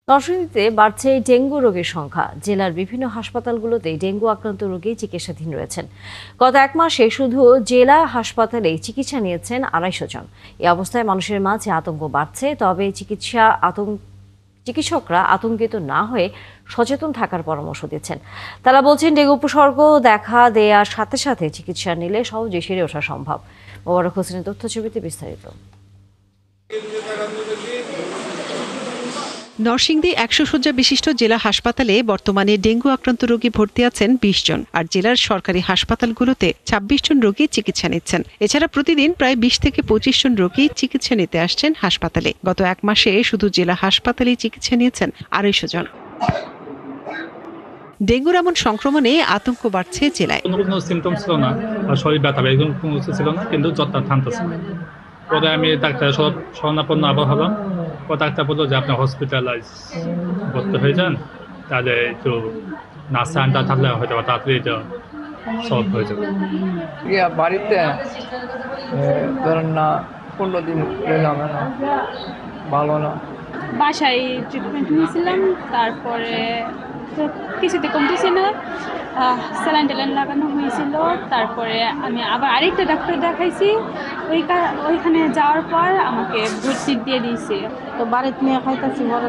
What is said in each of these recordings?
নরসিংদীতে বাড়ছে ডেঙ্গু রোগীর সংখ্যা। জেলার বিভিন্ন হাসপাতালগুলোতে ডেঙ্গু আক্রান্ত রোগী চিকিৎসাধীন রয়েছেন। গত এক মাসে শুধু জেলা হাসপাতালে চিকিৎসা নিয়েছেন 250 জন। এই অবস্থায় মানুষের মাঝে আতঙ্ক বাড়ছে। তবে চিকিৎসকরা আতঙ্কিত না হয়ে সচেতন থাকার পরামর্শ দিচ্ছেন। তারা বলছেন, ডেঙ্গু উপসর্গ দেখা দেওয়ার সাথে সাথে চিকিৎসা নিলে সহজে সেরে ওঠা সম্ভব। মোবারক হোসেনের তথ্যছবিতে বিস্তারিত। নরসিংদী 100 শয্যা বিশিষ্ট জেলা হাসপাতালে বর্তমানে ডেঙ্গু আক্রান্ত রোগী ভর্তি আছেন 20 জন, আর জেলার সরকারি হাসপাতালগুলোতে 26 জন রোগী চিকিৎসা নিচ্ছেন। এছাড়া প্রতিদিন প্রায় 20 থেকে 25 জন রোগী চিকিৎসা নিতে আসছেন হাসপাতালে। গত এক মাসে শুধু জেলা হাসপাতালে চিকিৎসা নিয়েছেন 250 জন। ডেঙ্গুর এমন সংক্রমণে আতঙ্ক বাড়ছে জেলায়। কোনো সিমটম ছিল না, শরীর ব্যথা এরকম কোনো কিছু ছিল না, কিন্তু জ্বরটা থামতেছে না। পরে আমি ডাক্তার শরণাপন্ন আবার হলাম। ডাক্তার বললো যে আপনি হসপিটালাইজ ভর্তি হয়ে যান, তাহলে একটু নার্স আন্ডার থাকলে হয়তো তাড়াতাড়ি এটা সলভ হয়ে যাবে। বাড়িতে ধরেন না 15 দিন এলাম না, ভালো না। বাসায় ট্রিটমেন্ট নিয়েছিলাম, তারপরে তো কিছুতে কমতেছে না, স্যালাইন ট্যালাইন লাগানো হয়েছিল। তারপরে আমি আবার আরেকটা ডাক্তার দেখাইছি, ওইখানে যাওয়ার পর আমাকে ভর্তি দিয়ে দিয়েছে। তো বাড়িতে নিয়ে খাইতেছি, পরে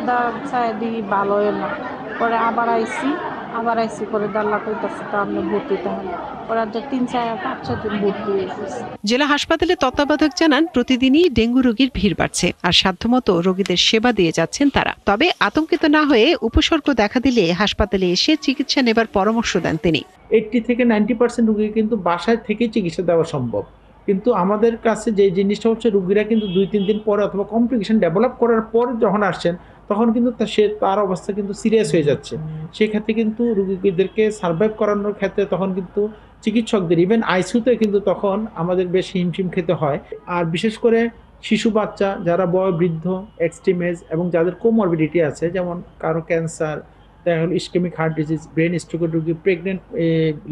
চাই দিই ভালো না, পরে আবার আইসি করে দাল্লা কইতাছি তো আপনি ভর্তি তাহলে ওরা 3-4-5 দিন ভর্তি হয়েছে। জেলা হাসপাতালে তত্ত্বাবধায়ক জানান, প্রতিদিনই ডেঙ্গু রোগীর ভিড় বাড়ছে, আর সাধ্যমতো রোগীদের সেবা দিয়ে যাচ্ছেন তারা। তবে আতঙ্কিত না হয়ে উপসর্গ দেখা দিলে হাসপাতালে এসে চিকিৎসা নেবার পরামর্শ দেন তিনি। 80 থেকে 90% রোগী কিন্তু বাসায় থেকে চিকিৎসা দেওয়া সম্ভব, কিন্তু আমাদের কাছে যে জিনিসটা হচ্ছে রোগীরা কিন্তু 2-3 দিন পরে অথবা কমপ্লিকেশন ডেভেলপ করার পর যখন আসছেন তখন কিন্তু তার অবস্থা কিন্তু সিরিয়াস হয়ে যাচ্ছে। সেক্ষেত্রে কিন্তু রোগীদেরকে সার্ভাইভ করানোর ক্ষেত্রে তখন কিন্তু চিকিৎসকদের ইভেন আইসিইউতে কিন্তু তখন আমাদের বেশ হিমশিম খেতে হয়। আর বিশেষ করে শিশু বাচ্চা, যারা বয়োবৃদ্ধ, এক্সট্রিম এজ এবং যাদের কোমরবিডিটি আছে, যেমন কারো ক্যান্সার, দেখা গেল ইসকেমিক হার্ট ডিজিজ, ব্রেন স্ট্রোকের রোগী, প্রেগনেন্ট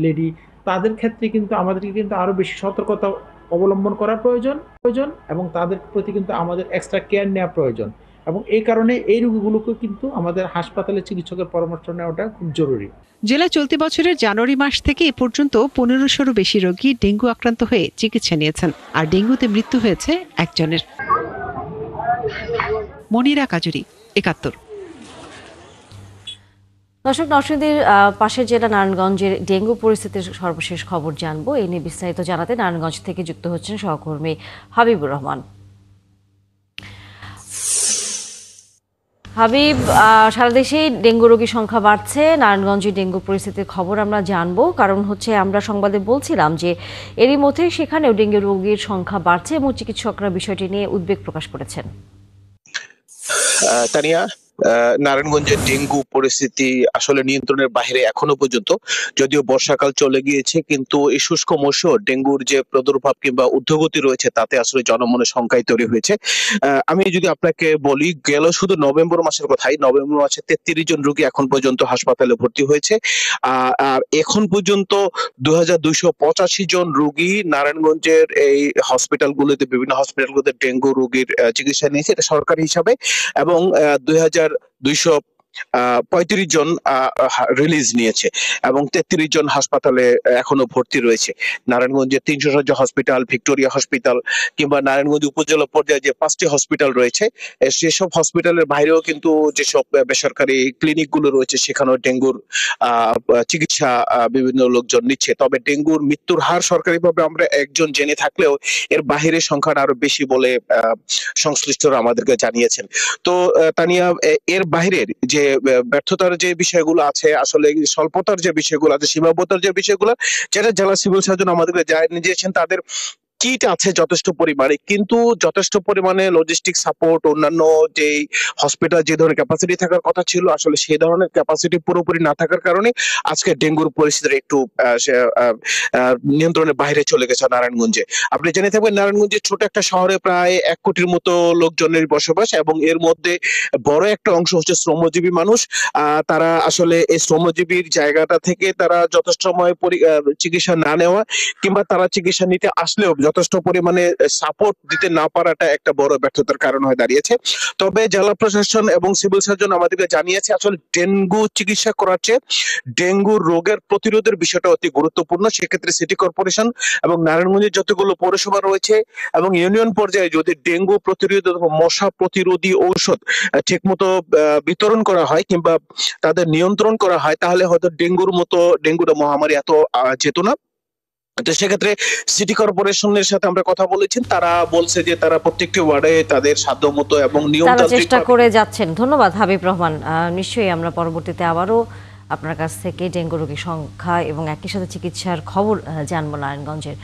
লেডি, তাদের ক্ষেত্রে কিন্তু আমাদেরকে কিন্তু আরও বেশি সতর্কতা অবলম্বন করা প্রয়োজন এবং তাদের প্রতি কিন্তু আমাদের এক্সট্রা কেয়ার নেওয়া প্রয়োজন। এবং এই কারণে এই রোগীগুলোকে কিন্তু আমাদের হাসপাতালে চিকিৎসকের পরামর্শ নেওয়াটা খুব জরুরি। জেলায় চলতি বছরের জানুয়ারি মাস থেকে এ পর্যন্ত 1500-ও বেশি রোগী ডেঙ্গু আক্রান্ত হয়ে চিকিৎসা নিয়েছেন, আর ডেঙ্গুতে মৃত্যু হয়েছে একজনের। মনিরা কাজুরি, 71। দর্শক, নরসিংদীর পাশের জেলা নারায়ণগঞ্জের ডেঙ্গু পরিস্থিতির সর্বশেষ খবর জানবো। এই নিয়ে বিস্তারিত জানাতে নারায়ণগঞ্জ থেকে যুক্ত হচ্ছেন সহকর্মী হাবিবুর রহমান। হাবিব, সারা দেশেই ডেঙ্গু রোগীর সংখ্যা বাড়ছে। নারায়ণগঞ্জে ডেঙ্গু পরিস্থিতির খবর আমরা জানবো, কারণ হচ্ছে আমরা সংবাদে বলছিলাম যে এরই মধ্যে সেখানেও ডেঙ্গু রোগীর সংখ্যা বাড়ছে এবং চিকিৎসকরা বিষয়টি নিয়ে উদ্বেগ প্রকাশ করেছেন। তানিয়া, নারায়ণগঞ্জের ডেঙ্গু পরিস্থিতি আসলে নিয়ন্ত্রণের বাইরে এখনো পর্যন্ত। যদিও বর্ষাকাল চলে গিয়েছে, কিন্তু এই শুষ্ক মৌসুম ডেঙ্গুর যে প্রাদুর্ভাব কিংবা ঊর্ধ্বগতি রয়েছে তাতে আসলে জনমনে শঙ্কাই তৈরি হয়েছে। আমি যদি আপনাকে বলি, গেল শুধু নভেম্বর মাসের কথাই, নভেম্বর মাসে 33 জন রোগী এখন পর্যন্ত হাসপাতালে ভর্তি হয়েছে। আর এখন পর্যন্ত 2285 জন রোগী নারায়ণগঞ্জের এই হসপিটালগুলোতে, বিভিন্ন হসপিটালগুলোতে ডেঙ্গু রোগীর চিকিৎসা নিয়েছে, এটা সরকারি হিসাবে। এবং 2235 জন রিলিজ নিয়েছে এবং 33 জন হাসপাতালে এখনো ভর্তি রয়েছে। নারায়ণগঞ্জের 300 শয্যা হসপিটাল, ভিক্টোরিয়া হসপিটাল কিংবা নারায়ণগঞ্জ উপজেলা পর্যায়ে যে 5টি হসপিটাল রয়েছে, সেসব হসপিটালের বাইরেও কিন্তু যেসব বেসরকারি ক্লিনিক গুলো রয়েছে সেখানেও ডেঙ্গুর চিকিৎসা বিভিন্ন লোকজন নিচ্ছে। তবে ডেঙ্গুর মৃত্যুর হার সরকারিভাবে আমরা একজন জেনে থাকলেও এর বাহিরের সংখ্যাটা আরো বেশি বলে সংশ্লিষ্টরা আমাদেরকে জানিয়েছেন। তো তানিয়া, এর বাইরের যে ব্যর্থতার যে বিষয়গুলো আছে, আসলে স্বল্পতার যে বিষয়গুলো আছে, সীমাবদ্ধতার যে বিষয়গুলো, যেটা জেলা সিভিল সার্জন আমাদেরকে জানিয়েছেন, তাদের কিট আছে যথেষ্ট পরিমাণে, কিন্তু যথেষ্ট পরিমাণে লজিস্টিক সাপোর্ট, অন্যান্য যে হসপিটাল যে ধরনের ক্যাপাসিটি থাকার কথা ছিল, আসলে সেই ধরনের ক্যাপাসিটি পুরোপুরি না থাকার কারণে আজকে ডেঙ্গুর পরিস্থিতি একটু নিয়ন্ত্রণের বাইরে চলে গেছে নারায়ণগঞ্জে। আপনি জেনে থাকবেন, নারায়ণগঞ্জের ছোট একটা শহরে প্রায় 1 কোটির মতো লোকজনের বসবাস, এবং এর মধ্যে বড় একটা অংশ হচ্ছে শ্রমজীবী মানুষ। তারা আসলে এই শ্রমজীবীর জায়গাটা থেকে তারা যথেষ্ট সময় চিকিৎসা না নেওয়া কিংবা তারা চিকিৎসা নিতে আসলেও যথেষ্ট পরিমাণে সাপোর্ট দিতে না পারাটা একটা বড় ব্যর্থতার কারণ হয়ে দাঁড়িয়েছে। তবে জেলা প্রশাসন এবং সিভিল সার্জন আমাদেরকে জানিয়েছে আসলে ডেঙ্গু চিকিৎসা করার চেয়ে ডেঙ্গু রোগের প্রতিরোধের বিষয়টা অতি গুরুত্বপূর্ণ। সেক্ষেত্রে সিটি কর্পোরেশন এবং নারায়ণগঞ্জের যতগুলো পৌরসভা রয়েছে এবং ইউনিয়ন পর্যায়ে যদি ডেঙ্গু প্রতিরোধ অথবা মশা প্রতিরোধী ঔষধ ঠিকমতো বিতরণ করা হয় কিংবা তাদের নিয়ন্ত্রণ করা হয়, তাহলে হয়তো ডেঙ্গুটা মহামারী এত যেত না। তো সেক্ষেত্রে সিটি কর্পোরেশনের সাথে আমরা কথা বলেছি, তারা বলছে যে তারা প্রত্যেকটি ওয়ার্ডে তাদের সাধ্যমতো এবং তারা নিয়মতান্ত্রিক চেষ্টা করে যাচ্ছেন। ধন্যবাদ হাবিব রহমান। নিশ্চয়ই আমরা পরবর্তীতে আবারও আপনার কাছ থেকে ডেঙ্গু রোগীর সংখ্যা এবং একই সাথে চিকিৎসার খবর জানবো নারায়ণগঞ্জের।